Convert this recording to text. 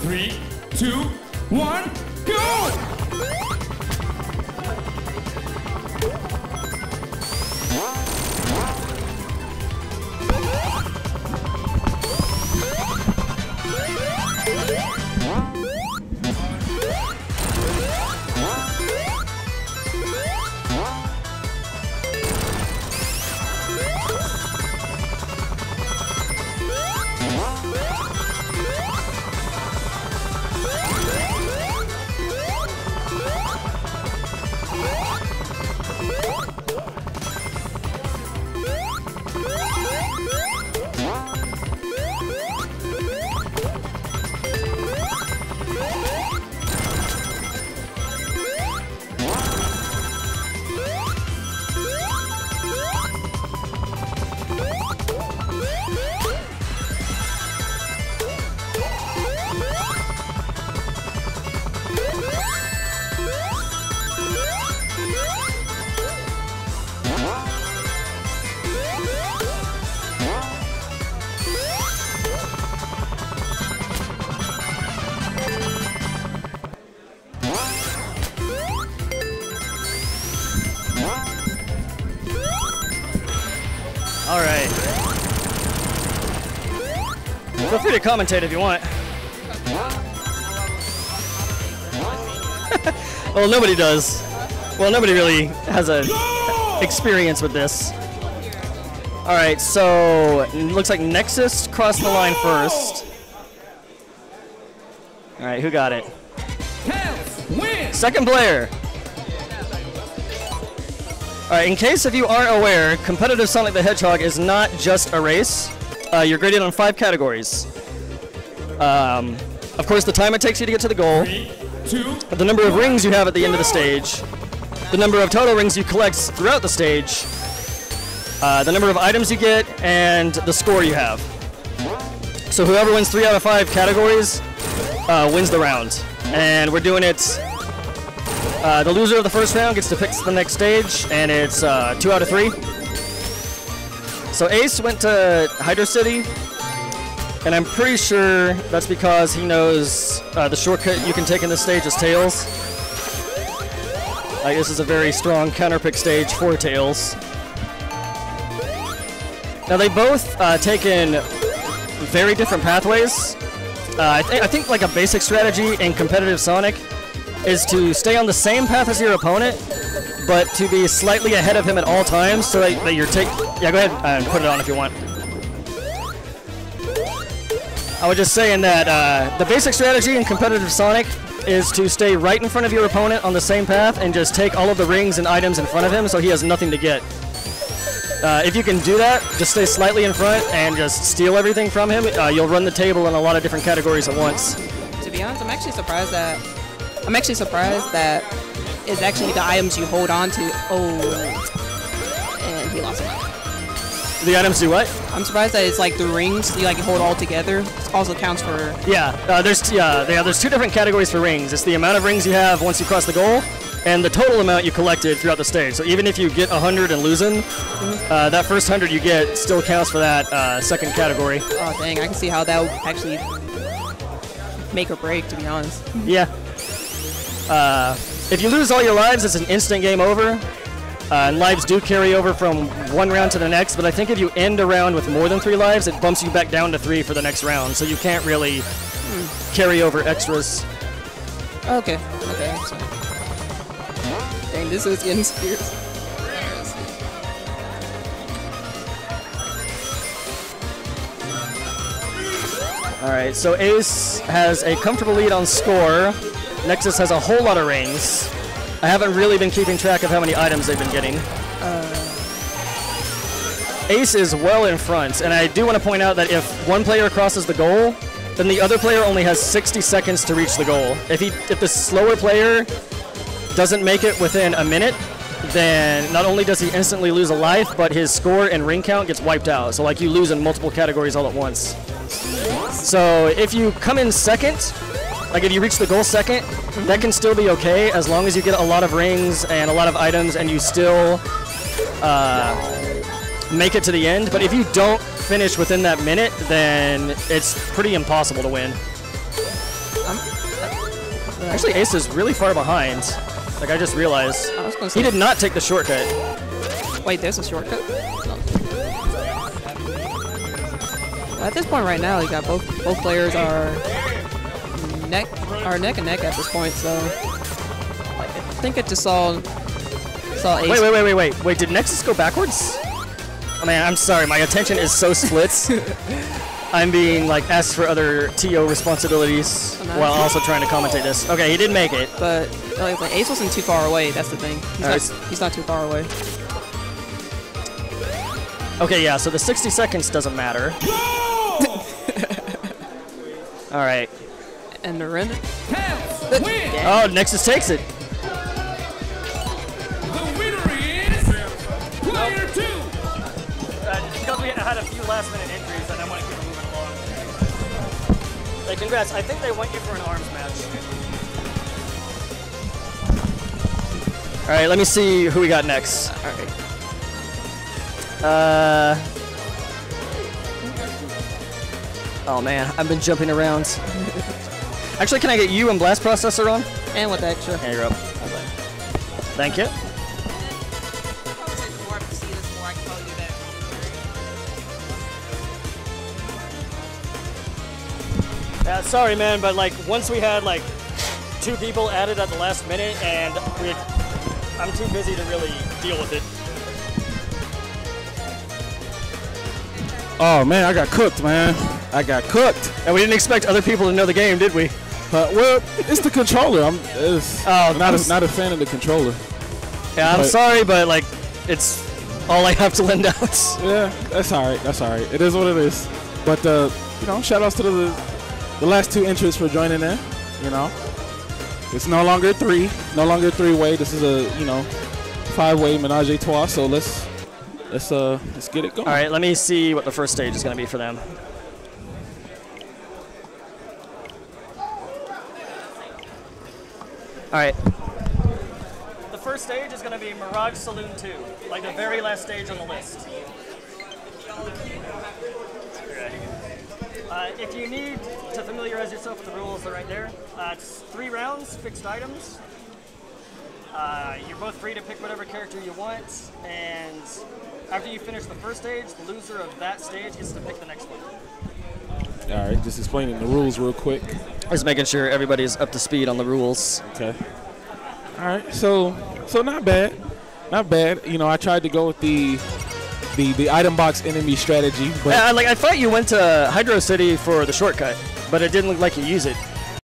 3, 2, 1, go! All right. Feel free to commentate if you want. Well, nobody does. Well, nobody really has a experience with this. All right, so it looks like Nexus crossed the line first. All right, who got it? Second player. All right, in case if you aren't aware, competitive Sonic the Hedgehog is not just a race. You're graded on 5 categories. Of course, the time it takes you to get to the goal, the number of rings you have at the end of the stage, the number of total rings you collect throughout the stage, the number of items you get, and the score you have. So whoever wins 3 out of 5 categories wins the round. And we're doing it. The loser of the first round gets to pick the next stage, and it's 2 out of 3. So Ace went to Hydro City, and I'm pretty sure that's because he knows the shortcut you can take in this stage is Tails. I guess it's a very strong counterpick stage for Tails. Now they both taken very different pathways. I think like a basic strategy in competitive Sonic is to stay on the same path as your opponent, but to be slightly ahead of him at all times, so that you're yeah, go ahead and put it on if you want. I was just saying that the basic strategy in competitive Sonic is to stay right in front of your opponent on the same path and just take all of the rings and items in front of him so he has nothing to get. If you can do that, just stay slightly in front and just steal everything from him, you'll run the table in a lot of different categories at once. To be honest, I'm actually surprised that it's actually the items you hold on to. Oh, and he lost it. The items do what? I'm surprised that it's like the rings you like hold all together. It also counts for. Yeah, there's 2 different categories for rings. It's the amount of rings you have once you cross the goal, and the total amount you collected throughout the stage. So even if you get 100 and lose them, that first 100 you get still counts for that second category. Oh dang, I can see how that would actually make or break, to be honest. Yeah. If you lose all your lives, it's an instant game over. And lives do carry over from one round to the next, but I think if you end a round with more than 3 lives, it bumps you back down to 3 for the next round, so you can't really carry over extras. Okay, so. Dang, this is getting serious. Alright, so Ace has a comfortable lead on score. Nexus has a whole lot of rings. I haven't really been keeping track of how many items they've been getting. Ace is well in front, and I do want to point out that if one player crosses the goal, then the other player only has 60 seconds to reach the goal. If the slower player doesn't make it within a minute, then not only does he instantly lose a life, but his score and ring count gets wiped out. So like you lose in multiple categories all at once. So if you come in second, like if you reach the goal second, that can still be okay as long as you get a lot of rings and a lot of items and you still make it to the end. But if you don't finish within that minute, then it's pretty impossible to win. Actually, Ace is really far behind. Like, I just realized. I was gonna say, He did not take the shortcut. wait, there's a shortcut? No. At this point right now, you got both players are neck and neck at this point, so I think it just saw Ace. Wait, did Nexus go backwards? Oh man, I'm sorry, my attention is so split. I'm being like asked for other TO responsibilities while also trying to commentate this. Okay, he did make it. But like, Ace wasn't too far away, that's the thing. He's not too far away. Okay, yeah, so the 60 seconds doesn't matter. Alright. And the run. Oh, Nexus takes it. The winner is player 2. Because we had a few last minute injuries and I want to keep moving along. Hey, congrats. I think they want you for an arms match. Alright, let me see who we got next. Alright. Oh man, I've been jumping around. Actually, can I get you and Blast Processor on? And with the extra. There you're up. Thank you. Yeah, sorry man, but like once we had like 2 people added at the last minute and I'm too busy to really deal with it. Oh man, I got cooked, man. I got cooked. And we didn't expect other people to know the game, did we? Well, it's the controller. I'm not a fan of the controller. Yeah, I'm sorry, but like it's all I have to lend out. Yeah, that's all right. That's all right. It is what it is. But you know, shout outs to the last 2 entrants for joining in. You know, it's no longer 3, no longer 3-way. This is a 5-way menage a trois. So let's get it going. All right, let me see what the first stage is going to be for them. All right. The first stage is going to be Mirage Saloon 2, like the very last stage on the list. If you need to familiarize yourself with the rules, they're right there. It's 3 rounds, fixed items. You're both free to pick whatever character you want, and after you finish the first stage, the loser of that stage gets to pick the next one. All right, just explaining the rules real quick. Just making sure everybody's up to speed on the rules. Okay. All right, so not bad, not bad. You know, I tried to go with the item box enemy strategy, but yeah, like I thought you went to Hydro City for the shortcut, but it didn't look like you use it.